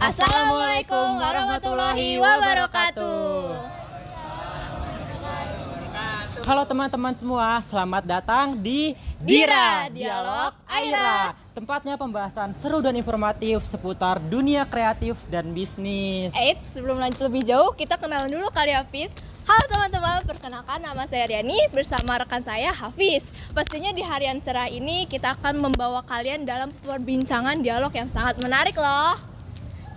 Assalamualaikum warahmatullahi wabarakatuh. Halo teman-teman semua, selamat datang di Dira Dialog Aira. Tempatnya pembahasan seru dan informatif seputar dunia kreatif dan bisnis. Eits, sebelum lanjut lebih jauh, kita kenalan dulu kali ya, Hafiz. Halo teman-teman, perkenalkan nama saya Riani bersama rekan saya Hafiz. Pastinya di hari yang cerah ini kita akan membawa kalian dalam perbincangan dialog yang sangat menarik loh.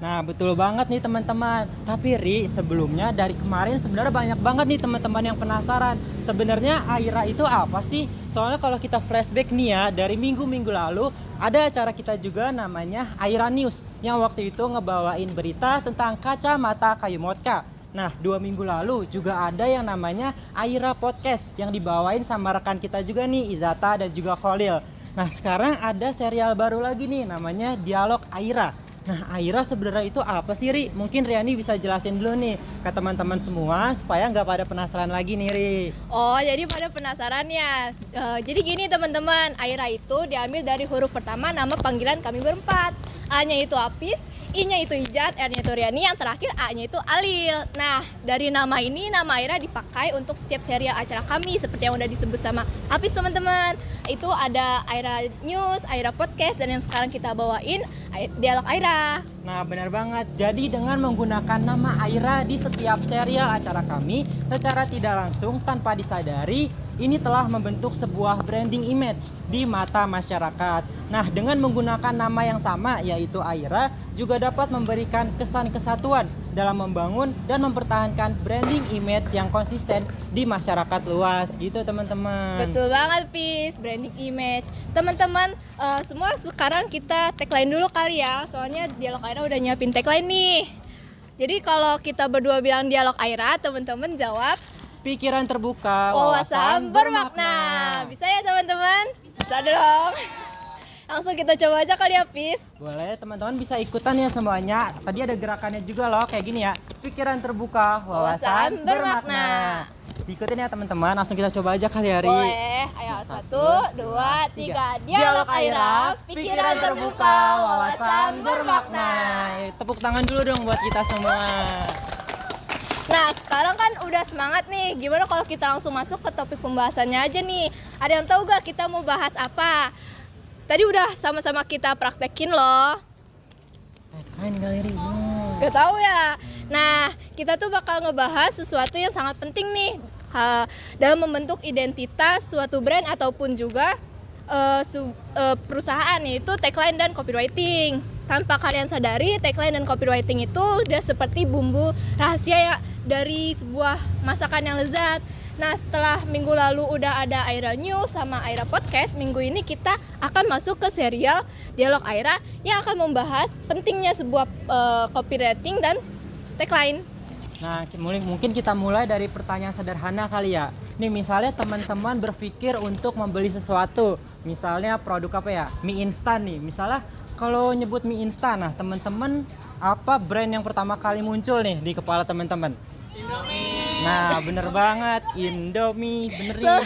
Nah betul banget nih teman-teman. Tapi Ri, sebelumnya dari kemarin sebenarnya banyak banget nih teman-teman yang penasaran. Sebenarnya Aira itu apa sih? Soalnya kalau kita flashback nih ya, dari minggu-minggu lalu ada acara kita juga namanya Aira News, yang waktu itu ngebawain berita tentang kacamata kayu motka. Nah 2 minggu lalu juga ada yang namanya Aira Podcast yang dibawain sama rekan kita juga nih, Izata dan juga Khalil. Nah sekarang ada serial baru lagi nih namanya Dialog Aira. Nah Aira sebenarnya itu apa sih Ri? Mungkin Riani bisa jelasin dulu nih ke teman-teman semua supaya nggak pada penasaran lagi nih Ri. Oh, jadi pada penasaran ya. Jadi gini teman-teman, Aira itu diambil dari huruf pertama nama panggilan kami berempat. A-nya itu Apis, I-nya itu Ijat, R-nya itu Riani, yang terakhir A-nya itu Alil. Nah, dari nama ini, nama Aira dipakai untuk setiap serial acara kami seperti yang udah disebut sama Apis teman-teman. Itu ada Aira News, Aira Podcast, dan yang sekarang kita bawain Dialog Aira. Nah benar banget, jadi dengan menggunakan nama Aira di setiap serial acara kami, secara tidak langsung tanpa disadari, ini telah membentuk sebuah branding image di mata masyarakat. Nah dengan menggunakan nama yang sama yaitu Aira, juga dapat memberikan kesan kesatuan dalam membangun dan mempertahankan branding image yang konsisten di masyarakat luas gitu teman-teman. Betul banget Pis, branding image. Teman-teman, semua sekarang kita tagline dulu kali ya. Soalnya Dialog Aira udah nyiapin tagline nih. Jadi kalau kita berdua bilang Dialog Aira, teman-teman jawab Pikiran terbuka, wawasan bermakna. Bisa ya teman-teman? Bisa dong. Langsung kita coba aja kali ya Pis. Boleh, teman-teman bisa ikutan ya semuanya. Tadi ada gerakannya juga loh, kayak gini ya. Pikiran terbuka, wawasan bermakna. Diikutin ya teman-teman, langsung kita coba aja kali ya Ri. Boleh, ayo 1, 2, 3. Dialog Aira, pikiran terbuka, wawasan bermakna. Tepuk tangan dulu dong buat kita semua. Nah sekarang kan udah semangat nih, gimana kalau kita langsung masuk ke topik pembahasannya aja nih. Ada yang tahu gak kita mau bahas apa? Tadi udah sama-sama kita praktekin loh. Kan kali Ri. Gak tahu ya. Nah kita tuh bakal ngebahas sesuatu yang sangat penting nih dalam membentuk identitas suatu brand ataupun juga perusahaan, yaitu tagline dan copywriting. Tanpa kalian sadari, tagline dan copywriting itu udah seperti bumbu rahasia ya dari sebuah masakan yang lezat. Nah setelah minggu lalu udah ada Aira News sama Aira Podcast, minggu ini kita akan masuk ke serial Dialog Aira yang akan membahas pentingnya sebuah copywriting dan tagline. Nah mungkin kita mulai dari pertanyaan sederhana kali ya. Nih misalnya teman-teman berpikir untuk membeli sesuatu, misalnya produk apa ya, mie instan nih. Misalnya kalau nyebut mie instan, nah teman-teman apa brand yang pertama kali muncul nih di kepala teman-teman? Indomie. Nah bener banget, Indomie, bener nih.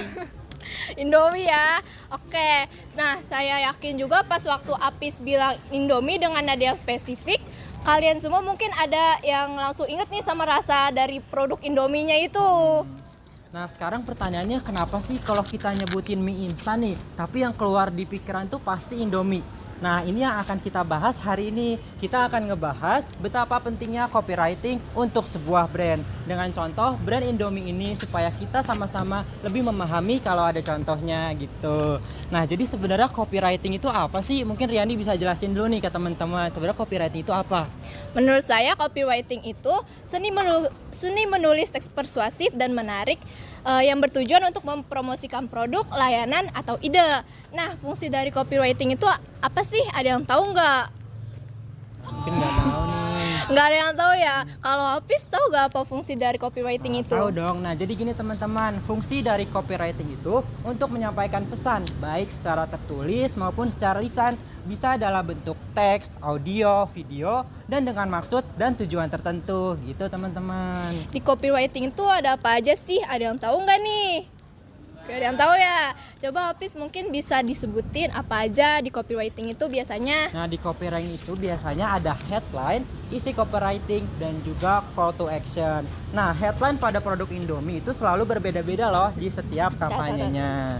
Indomie ya. Oke. Nah, saya yakin juga pas waktu Apis bilang Indomie dengan nada yang spesifik, kalian semua mungkin ada yang langsung inget nih sama rasa dari produk Indominya itu. Nah sekarang pertanyaannya, kenapa sih kalau kita nyebutin mie instan nih, tapi yang keluar di pikiran tuh pasti Indomie? Nah ini yang akan kita bahas hari ini. Kita akan ngebahas betapa pentingnya copywriting untuk sebuah brand, dengan contoh brand Indomie ini, supaya kita sama-sama lebih memahami kalau ada contohnya gitu. Nah jadi sebenarnya copywriting itu apa sih? Mungkin Riani bisa jelasin dulu nih ke teman-teman, sebenarnya copywriting itu apa? Menurut saya copywriting itu seni menulis teks persuasif dan menarik yang bertujuan untuk mempromosikan produk, layanan, atau ide. Nah, fungsi dari copywriting itu apa sih? Ada yang tahu nggak? Mungkin nggak tahu nih. Nggak ada yang tahu ya. Kalau Hafiz tahu nggak apa fungsi dari copywriting itu? Tahu dong. Nah jadi gini teman-teman, fungsi dari copywriting itu untuk menyampaikan pesan baik secara tertulis maupun secara lisan, bisa dalam bentuk teks, audio, video, dan dengan maksud dan tujuan tertentu gitu teman-teman. Di copywriting itu ada apa aja sih? Ada yang tahu nggak nih? Gak ada yang tahu ya. Coba Hafiz mungkin bisa disebutin apa aja di copywriting itu biasanya. Nah, di copywriting itu biasanya ada headline, isi copywriting, dan juga call to action. Nah, headline pada produk Indomie itu selalu berbeda-beda loh di setiap kampanyenya.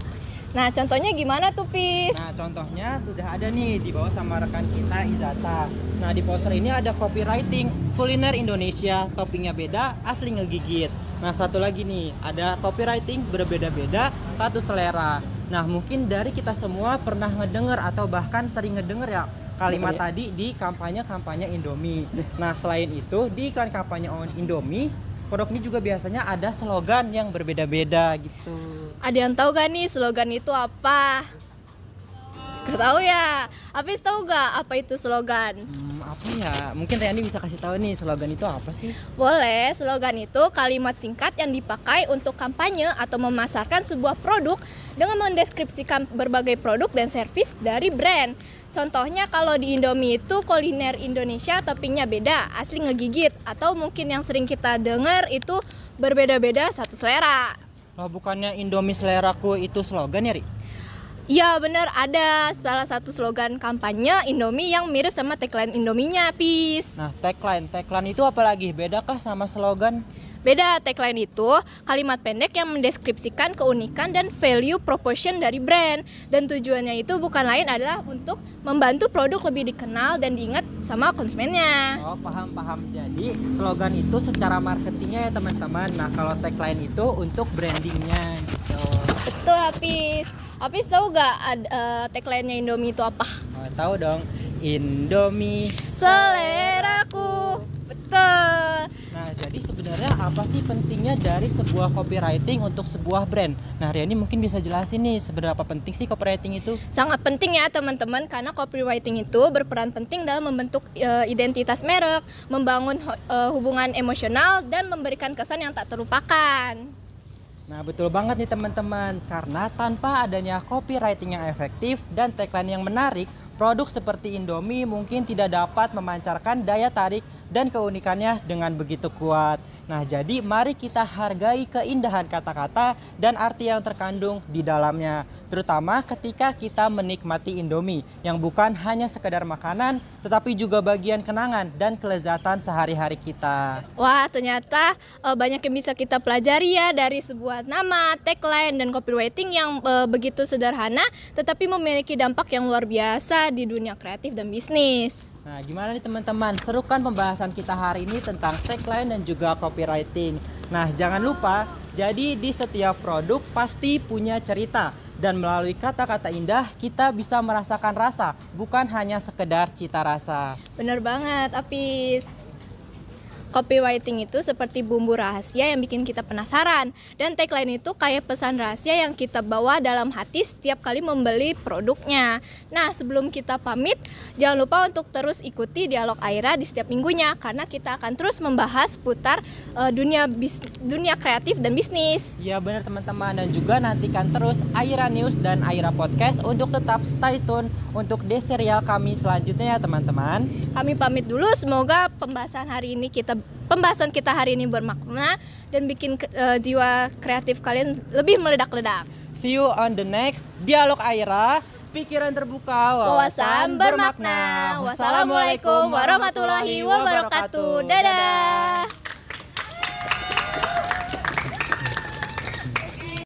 Nah, contohnya gimana tuh, Pis? Nah, contohnya sudah ada nih di bawah sama rekan kita Izata. Nah, di poster ini ada copywriting kuliner Indonesia, toppingnya beda, asli ngegigit. Nah, satu lagi nih, ada copywriting berbeda-beda, satu selera. Nah, mungkin dari kita semua pernah ngedenger atau bahkan sering ngedenger ya kalimat tadi di kampanye-kampanye Indomie. Nah, selain itu di iklan kampanye Indomie, produk ini juga biasanya ada slogan yang berbeda-beda gitu. Ada yang tahu gak nih slogan itu apa? Gak tahu ya. Hafiz tahu gak apa itu slogan? Apa ya? Mungkin Riani bisa kasih tahu nih slogan itu apa sih? Boleh, slogan itu kalimat singkat yang dipakai untuk kampanye atau memasarkan sebuah produk dengan mendeskripsikan berbagai produk dan servis dari brand. Contohnya kalau di Indomie itu kuliner Indonesia toppingnya beda, asli ngegigit. Atau mungkin yang sering kita dengar itu berbeda-beda satu selera. Lah bukannya Indomie seleraku itu slogan ya, Ri? Iya bener, ada salah satu slogan kampanye Indomie yang mirip sama tagline Indominya, Pis. Nah, tagline itu apa lagi? Bedakah sama slogan? Beda, tagline itu kalimat pendek yang mendeskripsikan keunikan dan value proposition dari brand. Dan tujuannya itu bukan lain adalah untuk membantu produk lebih dikenal dan diingat sama konsumennya. Oh, paham. Jadi, slogan itu secara marketingnya ya teman-teman. Nah, kalau tagline itu untuk brandingnya gitu. Betul, Hafiz tahu gak tagline-nya Indomie itu apa? Oh, tahu dong. Indomie Seleraku. Betul. Nah, jadi sebenarnya apa sih pentingnya dari sebuah copywriting untuk sebuah brand? Nah, Riani mungkin bisa jelasin nih seberapa penting sih copywriting itu? Sangat penting ya teman-teman, karena copywriting itu berperan penting dalam membentuk identitas merek, membangun hubungan emosional, dan memberikan kesan yang tak terlupakan. Nah, betul banget nih teman-teman, karena tanpa adanya copywriting yang efektif dan tagline yang menarik, produk seperti Indomie mungkin tidak dapat memancarkan daya tarik dan keunikannya dengan begitu kuat. Nah, jadi mari kita hargai keindahan kata-kata dan arti yang terkandung di dalamnya, terutama ketika kita menikmati Indomie yang bukan hanya sekedar makanan, tetapi juga bagian kenangan dan kelezatan sehari-hari kita. Wah, ternyata banyak yang bisa kita pelajari ya dari sebuah nama, tagline, dan copywriting yang begitu sederhana tetapi memiliki dampak yang luar biasa di dunia kreatif dan bisnis. Nah, gimana nih teman-teman? Serukan pembahasan kita hari ini tentang tagline dan juga copywriting. Nah, jangan lupa, jadi di setiap produk pasti punya cerita. Dan melalui kata-kata indah, kita bisa merasakan rasa, bukan hanya sekedar cita rasa. Bener banget, Apis. Copywriting itu seperti bumbu rahasia yang bikin kita penasaran. Dan tagline itu kayak pesan rahasia yang kita bawa dalam hati setiap kali membeli produknya. Nah, sebelum kita pamit, jangan lupa untuk terus ikuti Dialog Aira di setiap minggunya, karena kita akan terus membahas putar dunia kreatif dan bisnis. Ya benar teman-teman, dan juga nantikan terus Aira News dan Aira Podcast untuk tetap stay tune untuk serial kami selanjutnya ya teman-teman. Kami pamit dulu, semoga pembahasan kita hari ini bermakna dan bikin jiwa kreatif kalian lebih meledak-ledak. See you on the next Dialog Aira. Pikiran terbuka, wawasan bermakna. Wassalamualaikum warahmatullahi wabarakatuh. Dadah.